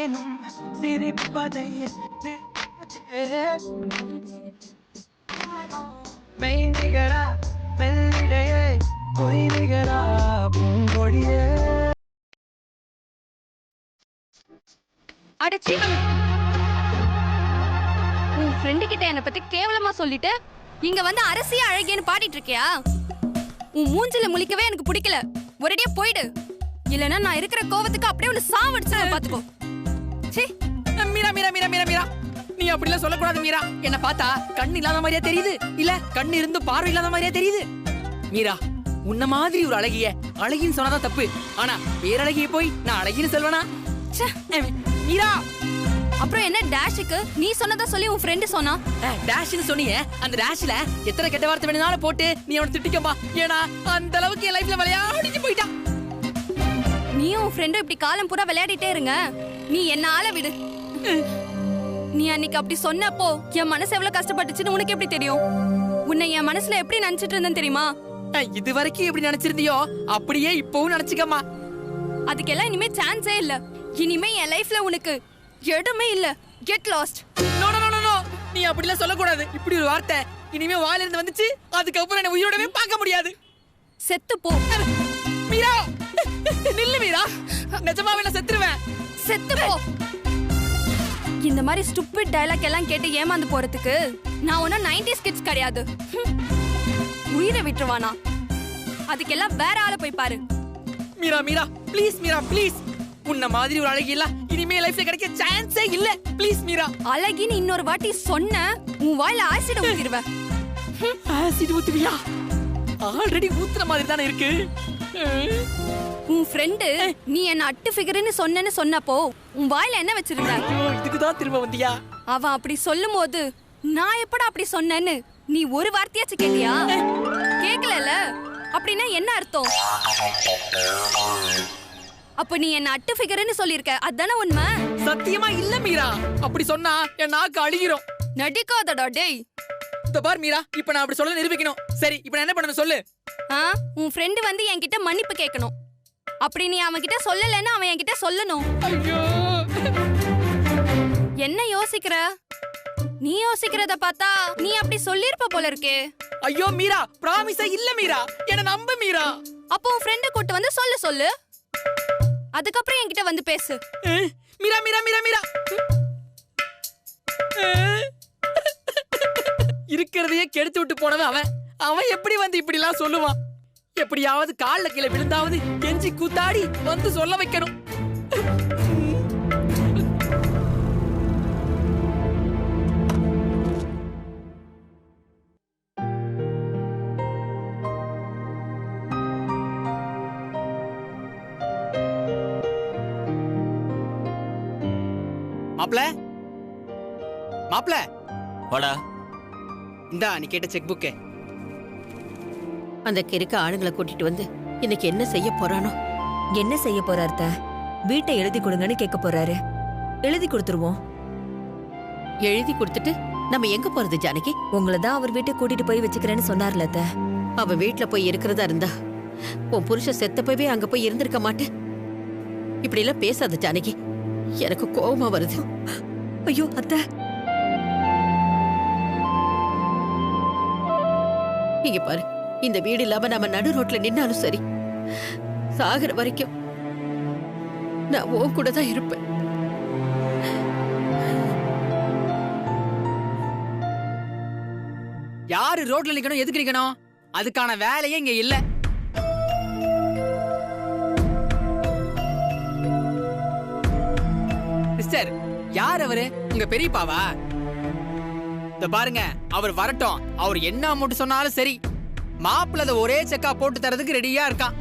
எனும் சிரிப்பதை மெய்நிகரா மெல்லிடையே பொய்நிகரா பூங்கொடியே. அடச்சி, உன் ஃப்ரெண்டு கிட்ட என்னை பத்தி கேவலமா சொல்லிட்டு இங்க வந்து அரசியா அழகேன்னு பாடிட்டு இருக்கியா? உன் மூஞ்சில முழிக்கவே எனக்கு பிடிக்கல. ஒரேடியா போயிடு, இல்லனா நான் இருக்கிற கோவத்துக்கு அப்படியே ஒன்னு சாவடிச்சு பாத்துக்கோ. சீ. மீரா மீரா மீரா மீரா மீரா, நீ அப்படிலாம் சொல்லக்கூடாது மீரா. என்ன பார்த்தா கண் இல்லாத மாதிரியா தெரியுது, இல்ல கண் இருந்து பார்வை இல்லாத மாதிரியா தெரியுது? மீரா, உன்ன மாதிரி ஒரு அழகிய அழகின்னு சொன்னாதான் தப்பு. ஆனா பேரழகிய போய் நான் அழகின்னு சொல்வேனா? மீரா, அப்புறம் என்ன டேஷுக்கு நீ சொன்னதா சொல்லி உன் ஃப்ரெண்டு சொன்னா? டேஷ்னு சொன்னியே, அந்த டேஷ்ல எத்தனை கெட்ட வார்த்தை வேணும்னாலும் போட்டு நீ அவனை திட்டிக்கமா. ஏன்னா அந்த அளவுக்கு என் லைஃப்ல விளையாடிட்டு போயிட்டான். நீ உன் ஃப்ரெண்டு இப்படி காலம் பூரா விளையாடிட்டே இருங்க. நீ என்ன ஆள விடு. நீ அன்னைக்கு அப்படி சொன்னப்போ என் மனசு எவ்வளவு கஷ்டப்பட்டுச்சுன்னு உனக்கு எப்படி தெரியும்? உன்னை என் மனசுல எப்படி நினைச்சிட்டு இருந்தேன்னு தெரியுமா? இது வரைக்கும் எப்படி நினைச்சிருந்தியோ அப்படியே இப்பவும் நினைச்சுக்கமா. அதுக்கெல்லாம் இனிமே சான்ஸே இல்ல. இனிமே என் லைஃப்ல உனக்கு இடமே இல்ல. Get lost. No no no no, நீ அப்படிலாம் சொல்லக்கூடாது. இப்படி ஒரு வார்த்தை இனிமே வாயில இருந்து வந்துச்சு, அதுக்கப்புறம் என்ன உயிரோடவே பார்க்க முடியாது. செத்து போ. மீரா நில்லு மீரா, நிஜமாவே நான் செத்துருவேன். செத்து போ. இந்த மாதிரி ஸ்டூபிட் டயலாக் எல்லாம் கேட்டு ஏமாந்து போறதுக்கு நான் ஒன்னும் 90s கிட்ஸ் கிடையாது. உயிரை விட்டுருவானா? அதுக்கெல்லாம் வேற ஆளை போய் பாரு. Meera Meera please, Meera please. உன்ன மாதிரி ஒரு அழகி இல்ல இனிமே லைஃப்ல கிடைக்க சான்ஸே இல்ல. ப்ளீஸ் மீரா. அழகின்னு இன்னொரு வாட்டி சொன்ன உன் வாயில ஆசிட் ஊத்திடுவேன். ஆசிட் ஊத்துவியா? ஆல்ரெடி ஊத்துற மாதிரி தானே இருக்கு. உன் ஃப்ரெண்டு நீ என்ன அட்டு ஃபிகர்னு சொன்னப்போ உன் வாயில என்ன வச்சிருந்த? இதுக்கு தான் திரும்ப வந்தியா? அவன் அப்படி சொல்லும்போது நான் எப்படா அப்படி சொன்னேன்னு நீ ஒரு வார்த்தையாச்சும் கேட்டியா? கேக்கலல. அப்படின்னா என்ன அர்த்தம்? அப்ப நீ என்ன அட்டு ஃபிகர்னு சொல்லிருக்க, அதானே உண்மை? சத்தியமா இல்ல மீரா. அப்படி சொன்னா என் நாக்கு அழுகிரும். நடிக்காதடா டேய். இந்த பார் மீரா, இப்ப நான் அப்படி சொல்ல நிரூபிக்கணும். சரி, இப்ப நான் என்ன பண்ணணும் சொல்லு. உன் ஃப்ரெண்டு வந்து என்கிட்ட மன்னிப்பு கேட்கணும். அப்படி நீ அவன் கிட்ட சொல்லலன்னா அவன் என்கிட்ட சொல்லணும். ஐயோ, என்ன யோசிக்கிற? நீ யோசிக்கிறத பார்த்தா நீ அப்படி சொல்லிருப்ப போல இருக்கே. ஐயோ மீரா, பிராமிஸா இல்ல மீரா, என்ன நம்பு மீரா. அப்போ உன் ஃப்ரெண்ட கூட்டி வந்து சொல்லு. அதுக்கப்புறம் என்கிட்ட வந்து பேசு. மீரா மீரா மீரா மீரா, இருக்கிறதையே கெடுத்து விட்டு போனவன் அவன். அவன் எப்படி வந்து இப்படி எல்லாம் சொல்லுவான்? எப்படியாவது கால்ல கீழே விழுந்தாவது கெஞ்சி கூத்தாடி வந்து சொல்ல வைக்கணும். மாப்ள மாப்ள வாடா. இந்தா நீ கேட்ட செக் புக்கு. அந்த கிறுக்க ஆளுங்களை கூட்டிட்டு வந்து இன்னைக்கு என்ன செய்ய போறானோ? என்ன செய்ய போறார்த்த? வீட்டை எழுதி கொடுங்கன்னு கேட்க போறாரு. எழுதி கொடுத்துருவோம். எழுதி கொடுத்துட்டு நம்ம எங்க போறது ஜானகி? உங்களை தான் அவர் வீட்டை கூட்டிட்டு போய் வச்சுக்கிறேன்னு சொன்னார்ல அத்த. அவ வீட்டுல போய் இருக்கிறதா இருந்தா உன் புருஷன் செத்த போய் அங்க போய் இருந்திருக்க மாட்டேன். இப்படி எல்லாம் பேசாத ஜானகி, எனக்கு கோபமா வருது. ஐயோ அத்த, இங்க பாரு, இந்த வீடு இல்லாம நம்ம நடு ரோட்ல நின்னாலும் சரி, சாகுற வரைக்கும் நான் உன் கூட தான் இருப்பேன். யாரு ரோட்ல நிக்கணும், எதுக்கு நிக்கணும்? அதுக்கான வேலையே இங்க இல்ல. சிஸ்டர், யார் அவரு? உங்க பெரியப்பாவா? இத பாருங்க, அவர் வரட்டும். அவர் என்ன அமௌண்ட் சொன்னாலும் சரி, மாப்பிள்ளை ஒரே செக்கா போட்டு தரதுக்கு ரெடியா இருக்கான்.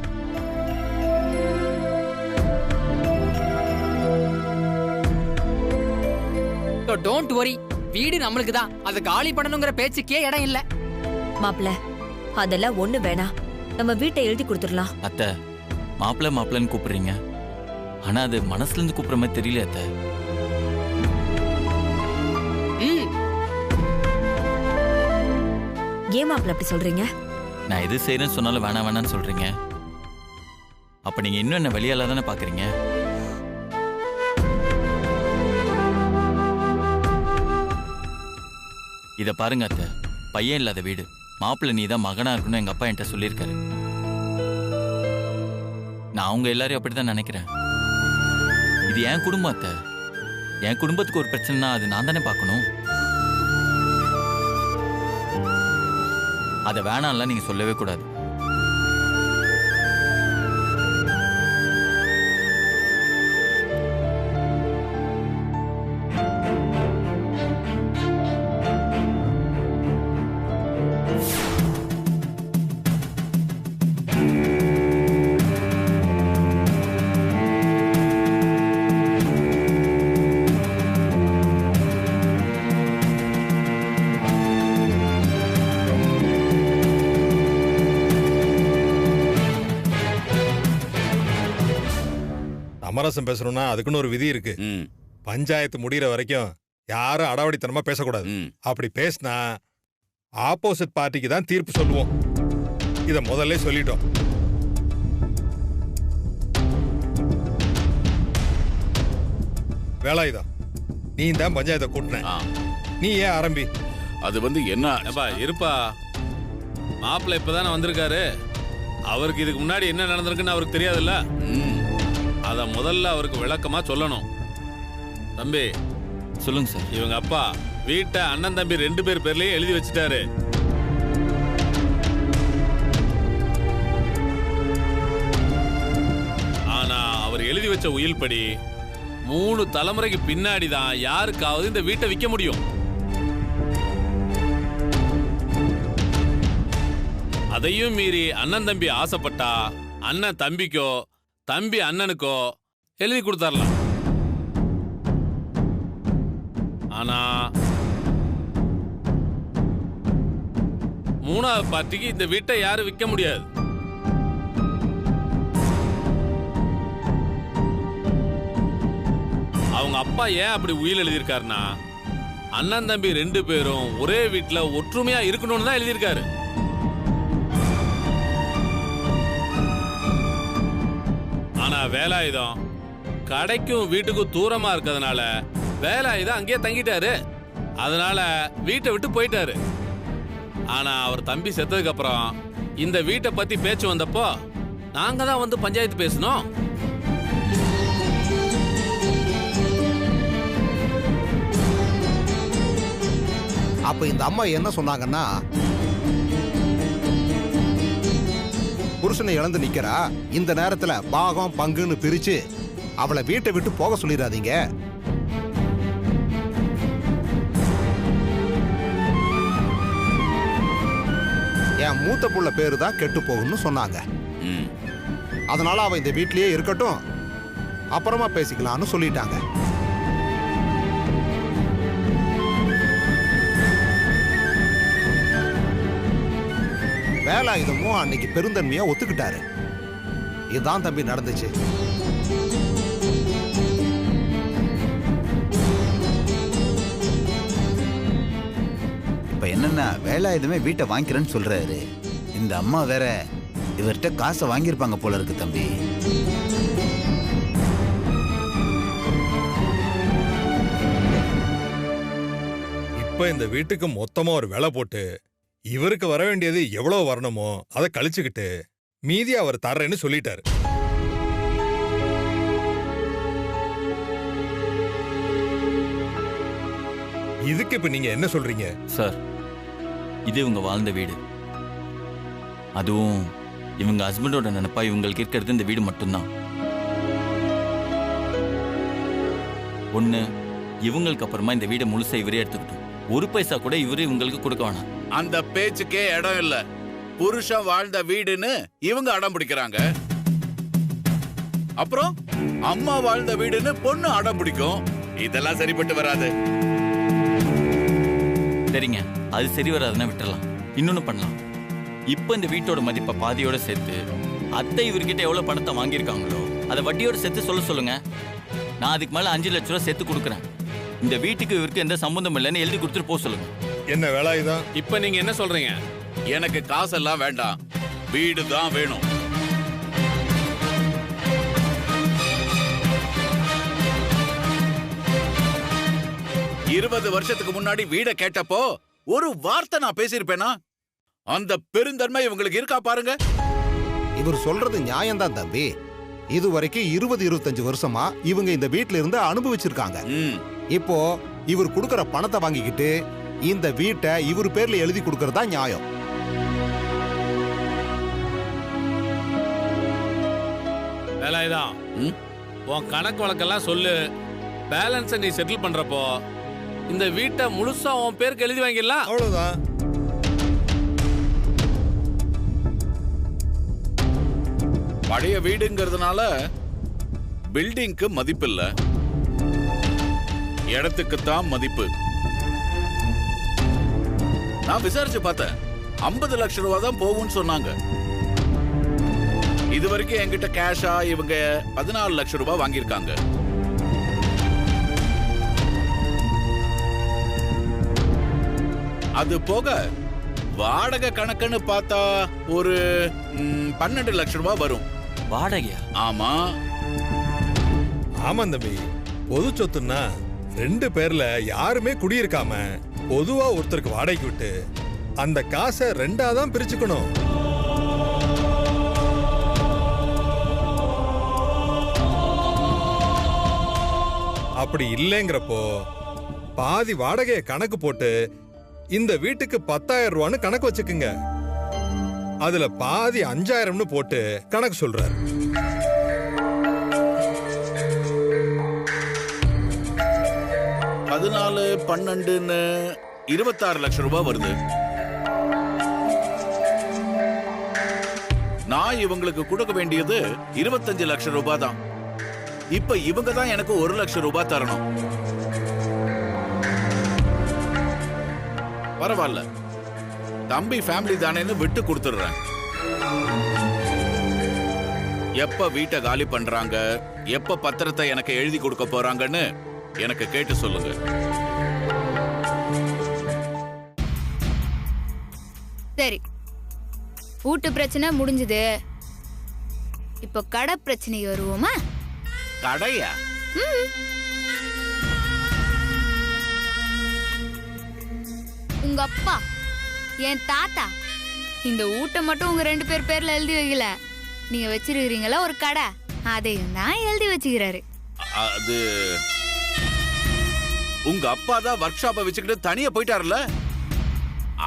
டோன்ட் வரி, வீடு நம்மளுக்கு தான். அதை காலி பண்ணணுங்கிற பேச்சுக்கே இடம் இல்ல. மாப்பிள்ள அதெல்லாம் ஒண்ணு வேணாம், நம்ம வீட்டை எழுதி கொடுத்துடலாம். அத்தை, மாப்பிள்ளன்னு கூப்பிடுறீங்க, ஆனா அது மனசுல இருந்து கூப்பிடுற மாதிரி தெரியல அத்தை. ஏன் மாப்பிள்ள அப்படி சொல்றீங்க? நான் எது செய்யறேன்னு சொன்னாலும் வேணான்னு சொல்றீங்க. அப்ப நீங்க இன்னும் என்ன வெளியால தானே பாக்குறீங்க? இதை பாருங்க அத்தை, பையன் இல்லாத வீடு, மாப்பிள்ளை நீ தான் மகனா இருக்கணும் எங்க அப்பா என்கிட்ட சொல்லியிருக்காரு. நான் அவங்க எல்லாரையும் அப்படித்தான் நினைக்கிறேன். இது என் குடும்பம் அத்தை. என் குடும்பத்துக்கு ஒரு பிரச்சனைனா அது நான் தானே பார்க்கணும். அதை வேணாம்லாம் நீங்க சொல்லவே கூடாது. சமரசம் பேசணும்னா அதுக்குன்னு ஒரு விதி இருக்கு. பஞ்சாயத்து முடிகிற வரைக்கும் யாரும் அடாவடித்தனமா பேசக்கூடாது. அப்படி பேசினா ஆப்போசிட் பார்ட்டிக்கு தான் தீர்ப்பு சொல்லுவோம். இத முதல்ல சொல்லிட்டோம். வேலாயுதம், நீ தான் பஞ்சாயத்தை கூட்டின, நீ ஏன் ஆரம்பி? அது என்ன இருப்பா, மாப்பிள்ளை இப்பதானே வந்திருக்காரு. அவருக்கு இதுக்கு முன்னாடி என்ன நடந்திருக்குன்னு அவருக்கு தெரியாதுல்ல. அத முதல்ல அவருக்கு விளக்கமா சொல்லணும். தம்பி சொல்லுங்க சார். இவங்க அப்பா வீட்டை அண்ணன் தம்பி 2 பேர் பேர்லயும் எழுதி வச்சுட்டாரு. ஆனா அவர் எழுதி வச்ச உயில் படி 3 தலைமுறைக்கு பின்னாடி தான் யாருக்காவது இந்த வீட்டை விற்க முடியும். அதையும் மீறி அண்ணன் தம்பி ஆசைப்பட்டா அண்ணன் தம்பிக்கோ தம்பி அண்ணனுக்கோ எழுதி கொடுத்தரலாம். ஆனா 3வது பார்ட்டிக்கு இந்த வீட்டை யாரும் விற்க முடியாது. அவங்க அப்பா ஏன் அப்படி உயில் எழுதியிருக்காருன்னா, அண்ணன் தம்பி 2 பேரும் ஒரே வீட்டுல ஒற்றுமையா இருக்கணும்னு தான் எழுதியிருக்காரு. ஆனா வேலாயுதம் கடைக்கும் வீட்டுக்கும் தூரமா இருக்கிறதுனால வேலாயுதம் அங்கேயே தங்கிட்டாரு. அதனால வீட்டை விட்டு போயிட்டாரு. ஆனா அவர் தம்பி செத்ததுக்கு அப்புறம் இந்த வீட்டை பத்தி பேச்சு வந்தப்போ நாங்க தான் வந்து பஞ்சாயத்து பேசணும். அப்ப இந்த அம்மா என்ன சொன்னாங்கன்னா, புருஷனை இழந்து நிக்கிறா, இந்த நேரத்துல பாகம் பங்குன்னு பிரிச்சு அவளை வீட்டை விட்டு போக சொல்லிடாதீங்க. என் மூத்த புள்ள பேரு தான் கெட்டு போகும்னு சொன்னாங்க. அதனால அவ இந்த வீட்லயே இருக்கட்டும், அப்புறமா பேசிக்கலாம்னு சொல்லிட்டாங்க. வேலாயுதமும் அன்னைக்கு பெருந்தன்மையா ஒத்துக்கிட்டாரு. இதுதான் தம்பி நடந்துச்சு. இப்ப என்னன்னா, வேலாயுதமே வீட்டை வாங்கிக்கிறேன்னு சொல்றாரு. இந்த அம்மா வேற இவர்கிட்ட காசை வாங்கியிருப்பாங்க போல இருக்கு தம்பி. இப்ப இந்த வீட்டுக்கு மொத்தமா ஒரு விலை போட்டு இவருக்கு வர வேண்டியது எவ்வளவு வரணுமோ அதை கழிச்சுக்கிட்டு மீதி அவர் தர்றேன்னு சொல்லிட்டாரு. இதுக்கு இப்ப நீங்க என்ன சொல்றீங்க? சார், இது இவங்க வாழ்ந்த வீடு. அதுவும் இவங்க ஹஸ்பண்டோட நினைப்பா இவங்களுக்கு இருக்கிறது இந்த வீடு மட்டும்தான். ஒண்ணு, இவங்களுக்கு அப்புறமா இந்த வீடை முழுசா இவரே எடுத்துக்கிட்டோம். ஒரு பைசா கூட இவரு இவங்களுக்கு கொடுக்க வேணாம். அந்த பேச்சுக்கே இடம் இல்ல. புருஷன் வாழ்ந்த வீடுன்னு இவங்க அடம் பிடிக்கிறாங்க. அப்புறம் அம்மா வாழ்ந்த வீடுன்னு பொண்ணு அடம் பிடிக்கும். இதெல்லாம் சரிப்பட்டு வராது. சரிங்க, அது சரி வராதுன்னா விட்டுறலாம். இன்னொன்னு பண்ணலாம். இப்ப இந்த வீட்டோட மதிப்பை பாதியோட சேர்த்து அத்தை இவர்கிட்ட எவ்வளவு பணத்தை வாங்கியிருக்காங்களோ அதை வட்டியோட சேர்த்து சொல்லுங்க. நான் அதுக்கு மேல 5 லட்சம் ரூபாய் சேர்த்து கொடுக்குறேன். இந்த வீட்டுக்கு இவருக்கு எந்த சம்பந்தம் இல்லைன்னு எழுதி கொடுத்துட்டு போக சொல்லுங்க. என்ன வேலாயுதம், இப்ப நீங்க என்ன சொல்றீங்க? எனக்கு காசெல்லாம் வேண்டாம், வீடு தான் வேணும். இருபது வருஷத்துக்கு முன்னாடி வீட கேட்டப்போ ஒரு வார்த்தை நான் பேசியிருப்பேனா? அந்த பெருந்தன்மை இவங்களுக்கு இருக்கா பாருங்க. இவர் சொல்றது நியாயம்தான் தம்பி. இது வரைக்கும் 20-25 வருஷமா இவங்க இந்த வீட்ல இருந்து அனுபவிச்சிருக்காங்க. இப்போ இவர் கொடுக்கற பணத்தை வாங்கிக்கிட்டு இந்த வீட்டை இவர் பேர்ல எழுதி கொடுக்கறதா நியாயம். வேலாயுதம், உன் கணக்கு வழக்கெல்லாம் சொல்லு. பேலன்ஸை நீ செட்டில் பண்றப்போ இந்த வீட்டை முழுசா உன் பேருக்கு எழுதி வாங்கிடலாம். அவ்வளவுதான். பழைய வீடுங்கிறதுனால பில்டிங்க்கு மதிப்பில்ல, இடத்துக்கு தான் மதிப்பு. நான் விசாரிச்சு பார்த்தேன், 50 லட்சம் ரூபாய் தான் போகும்னு சொன்னாங்க. இது வரைக்கும் என்கிட்ட கேஷா இவங்க 14 லட்சம் ரூபாய் வாங்கியிருக்காங்க. அது போக வாடகை கணக்குன்னு பார்த்தா ஒரு 12 லட்சம் ரூபாய் வரும். வாடகையா? ஆமா ஆமா தம்பி, பொது சொத்துன்னா 2 பேர்ல யாருமே குடியிருக்காம பொதுவா ஒருத்தருக்கு வாடகைக்கு விட்டு அந்த காசை 2ஆ தான் பிரிச்சுக்கணும். அப்படி இல்லைங்கிறப்போ பாதி வாடகையை கணக்கு போட்டு இந்த வீட்டுக்கு 10,000 ரூபான்னு கணக்கு வச்சுக்குங்க. அதுல பாதி 5,000ன்னு போட்டு கணக்கு சொல்றாரு. பதினாலு 12ன்னு 26 லட்சம் ரூபாய் வருது. நான் இவங்களுக்கு கொடுக்க வேண்டியது 25 லட்சம் ரூபாய் தான். இப்ப இவங்க தான் எனக்கு 1 லட்சம் ரூபாய் தரணும். பரவாயில்ல, தம்பி ஃபேமிலி தானேன்னு விட்டு கொடுத்துடுறேன். எப்ப வீட்டை காலி பண்றாங்க, எப்ப பத்திரத்தை எனக்கு எழுதி கொடுக்க போறாங்கன்னு எனக்கு கேட்டு சொல்லுங்க. சரி, வீட்டு பிரச்சனை முடிஞ்சது. இப்போ கடை பிரச்சனைக்கு வருவோமா? கடையா? உங்க அப்பா, என் தாத்தா இந்த வீட்டை மட்டும் உங்க 2 பேர் பேர்ல எழுதி வைக்கல. நீங்க வச்சிருக்கீங்களா ஒரு கடை, அதையும் தான் எழுதி வச்சுக்கிறாரு. அது உங்க அப்பா தான் ஒர்க் ஷாப்பை வச்சுக்கிட்டு தனியா போயிட்டாருல,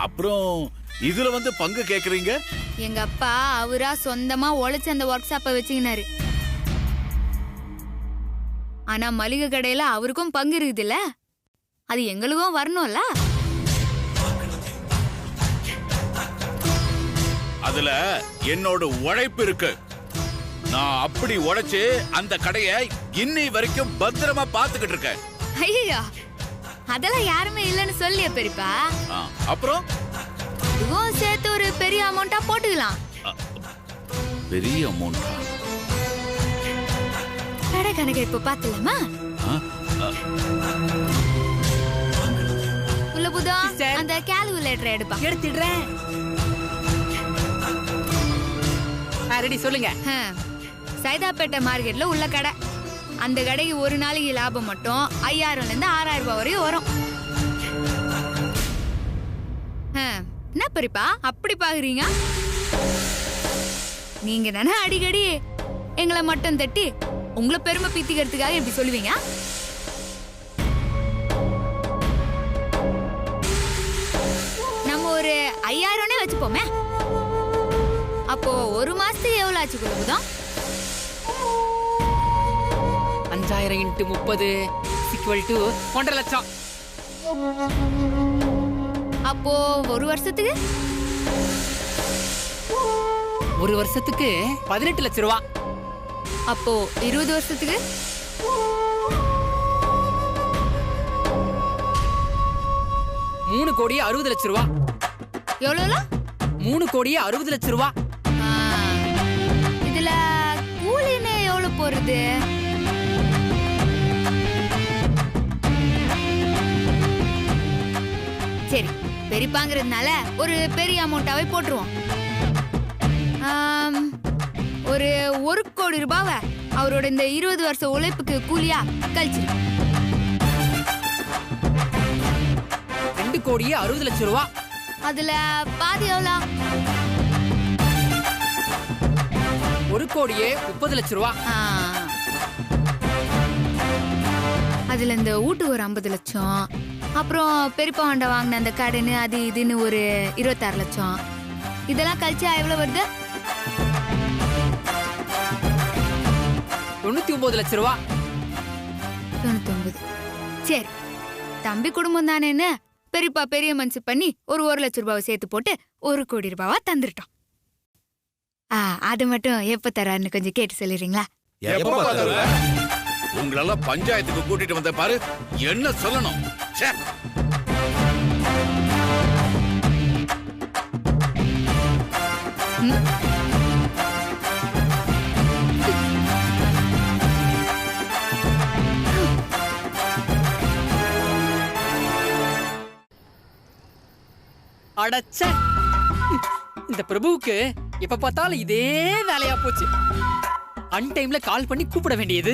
அப்புறம் இதுல வந்து பங்கு கேக்குறீங்க? எங்க அப்பா அவரா சொந்தமா உழைச்சு அந்த ஒர்க் ஷாப்பை வச்சுக்கினாரு. ஆனா மளிகை கடையில அவருக்கும் பங்கு இருக்குதுல்ல, அது எங்களுக்கும் வரணும்ல. அதுல என்னோட உழைப்பு இருக்கு. நான் அப்படி உழைச்சு அந்த கடையை இன்னி வரைக்கும் பத்திரமா பாத்துக்கிட்டு இருக்கேன். ஐயா, அதெல்லாம் யாருமே இல்லைன்னு சொல்லிய பெரியப்பா. அப்புறம் இதுவும் சேர்த்து ஒரு பெரிய அமௌண்டா போட்டுக்கலாம். பெரிய அமௌண்டா? கடை கணக்கு இப்ப பாத்துலாமா? உள்ள புதா அந்த கால்குலேட்டர் எடுப்பா. எடுத்துடுறேன். ரெடி, சொல்லுங்க. சைதாப்பேட்டை மார்க்கெட்ல உள்ள கடை. அந்த கடைக்கு ஒரு நாளைக்கு லாபம் மட்டும் 5000ல இருந்து 6000 ரூபாய் வரையும் வரும். என்ன பெரியப்பா அப்படி பாக்குறீங்க? நீங்க தானே அடிக்கடி எங்களை மட்டும் தட்டி உங்களை பெருமை பீத்திக்கிறதுக்காக எப்படி சொல்லுவீங்க? நம்ம ஒரு 5000 வச்சுப்போமே. அப்போ ஒரு மாசத்துக்கு எவ்வளவு ஆச்சு கொடுக்குதோ? 5000 × 30 = 1.5 லட்சம். அப்போ ஒரு வருஷத்துக்கு? ஒரு வருஷத்துக்கு 18 லட்சம் ரூபாய். அப்போ 20 வருஷத்துக்கு? $3,60 லட்சம் ரூபாய். எவ்வளவு? 3,60 லட்சம் ரூபாய். இதுல கூலின்னு எவ்வளவு போறது? சரி, பெரியப்பாங்கிறதுனால ஒரு பெரிய அமௌண்டாவே போட்டுருவோம். ஒரு 1 கோடி ரூபாவை அவரோட இந்த 20 வருஷ உழைப்புக்கு கூலியா கழிச்சிரு. 2 1,60,00,000 ரூபா. அதுல பாதி எவ்வளோ? 1,30,00,000 ரூபா. அதுல இந்த வீட்டு ஒரு 50 லட்சம், அப்புறம் பெரியப்பா ஹோண்டா வாங்கின அந்த கடன் அது இதுன்னு ஒரு 26 லட்சம். இதெல்லாம் கழிச்சா எவ்வளவு வருது? 99 லட்சம் ரூபா. 99. சரி, தம்பி குடும்பம் தானேன்னு பெரியப்பா பெரிய மனசு பண்ணி ஒரு 1 லட்சம் ரூபாவை சேர்த்து போட்டு 1 கோடி ரூபாவா தந்துட்டோம். அது மட்டும் எப்ப தராருன்னு கொஞ்சம் கேட்டு சொல்லிடுறீங்களா? உங்களெல்லாம் பஞ்சாயத்துக்கு கூட்டிட்டு வந்த பாரு, என்ன சொல்லணும்? ச்சே. அடச்ச, இந்த பிரபுவுக்கு எப்ப பார்த்தாலும் இதே வேலையா போச்சு. அன்டைம்ல கால் பண்ணி கூப்பிட வேண்டியது,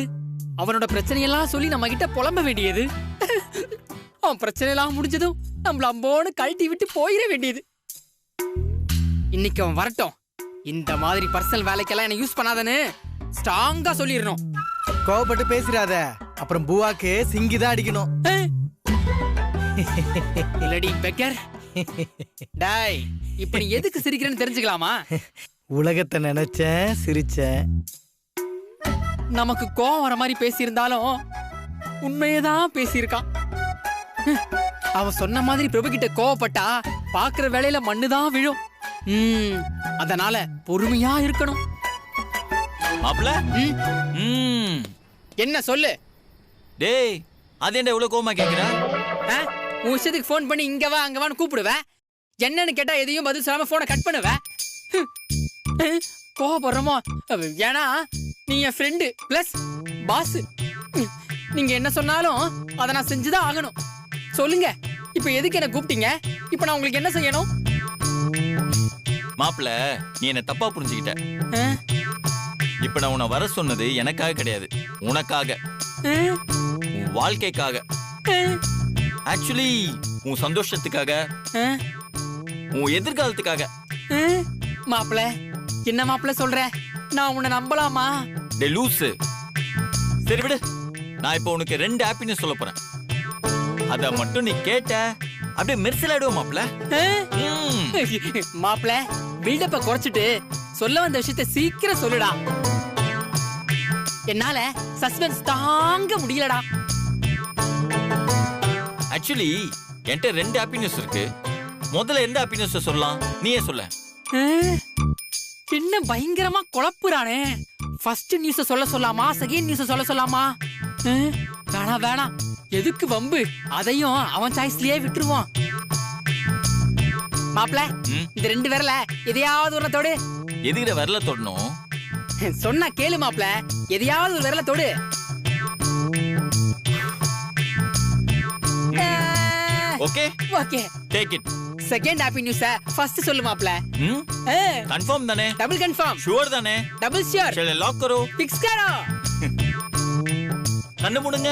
அவனோட பிரச்சனையெல்லாம் சொல்லி நம்ம கிட்ட புலம்ப வேண்டியது, அவன் பிரச்சனையெல்லாம் முடிஞ்சதும் நம்மள அம்போன்னு கழட்டி விட்டு போயிட வேண்டியது. இன்னைக்கு அவன் வரட்டும், இந்த மாதிரி பர்சனல் வேலைக்கெல்லாம் என்ன யூஸ் பண்ணாதன்னு ஸ்ட்ராங்கா சொல்லிடணும். கோவப்பட்டு பேசிடாத, அப்புறம் பூவாக்கு சிங்கிதான் அடிக்கணும். இல்லடி பெக்கர், டாய் இப்ப நீ எதுக்கு சிரிக்கிறேன்னு தெரிஞ்சுக்கலாமா? உலகத்தை நினைச்சேன், சிரிச்சேன். நமக்கு கோவம் வர மாதிரி பேசியிருந்தாலும் உண்மையதான் பேசியிருக்கான். அவன் சொன்ன மாதிரி பிரபு கிட்ட கோவப்பட்டா பாக்குற வேலையில மண்ணுதான் விழும். அதனால பொறுமையா இருக்கணும். மாப்ள, என்ன சொல்லு? டேய், அது என்ன இவ்வளவு கோவமா கேக்குற? உன் விஷயத்துக்கு போன் பண்ணி இங்க வா அங்க வான்னு கூப்பிடுவேன். என்னன்னு கேட்டா எதையும் பதில் சொல்லாம போனை கட் பண்ணுவேன். கோவப்படுறோமோ? ஏன்னா நீ என் ஃப்ரெண்டு பிளஸ் பாஸ். நீங்க என்ன சொன்னாலும் அதை நான் செஞ்சுதான் ஆகணும். சொல்லுங்க, இப்ப எதுக்கு என்ன கூப்பிட்டீங்க? இப்ப நான் உங்களுக்கு என்ன செய்யணும்? மாப்ள, நீ என்ன தப்பா புரிஞ்சுக்கிட்ட. இப்ப நான் உன்னை வர சொன்னது எனக்காக கிடையாது, உனக்காக, உன் வாழ்க்கைக்காக. ஆக்சுவலி உன் சந்தோஷத்துக்காக, உன் எதிர்காலத்துக்காக. மாப்பிள, என்ன மாப்பிள சொல்ற? நான் உன்னை நம்பலாமா? டே லூசு, சரி விடு. நான் இப்ப உனக்கு 2 ஹாப்பினஸ் சொல்ல போறேன். அத மட்டும் நீ கேட்ட அப்படியே மெர்சல் ஆயிடுவோம் மாப்ள. மாப்பிள, பில்டப்ப குறைச்சிட்டு சொல்ல வந்த விஷயத்தை சீக்கிரம் சொல்லுடா. என்னால சஸ்பென்ஸ் தாங்க முடியலடா. ஆக்சுவலி என்கிட்ட 2 ஹாப்பினஸ் இருக்கு. முதல்ல எந்த ஹாப்பினஸ் சொல்லலாம், நீயே சொல்ல. என்ன பயங்கரமா குழப்புறானே. ஃபர்ஸ்ட் நியூஸ் சொல்ல சொல்லாமா, செகண்ட் நியூஸ் சொல்ல சொல்லாமா? வேணாம் வேணாம், எதுக்கு வம்பு? அதையும் அவன் சாய்ஸ்லயே விட்டுருவான். மாப்ள, இந்த 2 விரல எதையாவது ஒரு தொடு. எதுக்கிற விரல தொடணும்? சொன்னா கேளு மாப்ள, எதையாவது ஒரு விரல தொடு. Okay okay, take it. Second happy news first சொல்லு மாப்ள. கன்ஃபார்ம் தானே? Double confirm. ஷூர் தானே? Double sure. चलो लॉक करो, फिक्स करो. கண்ணு மூடுங்க.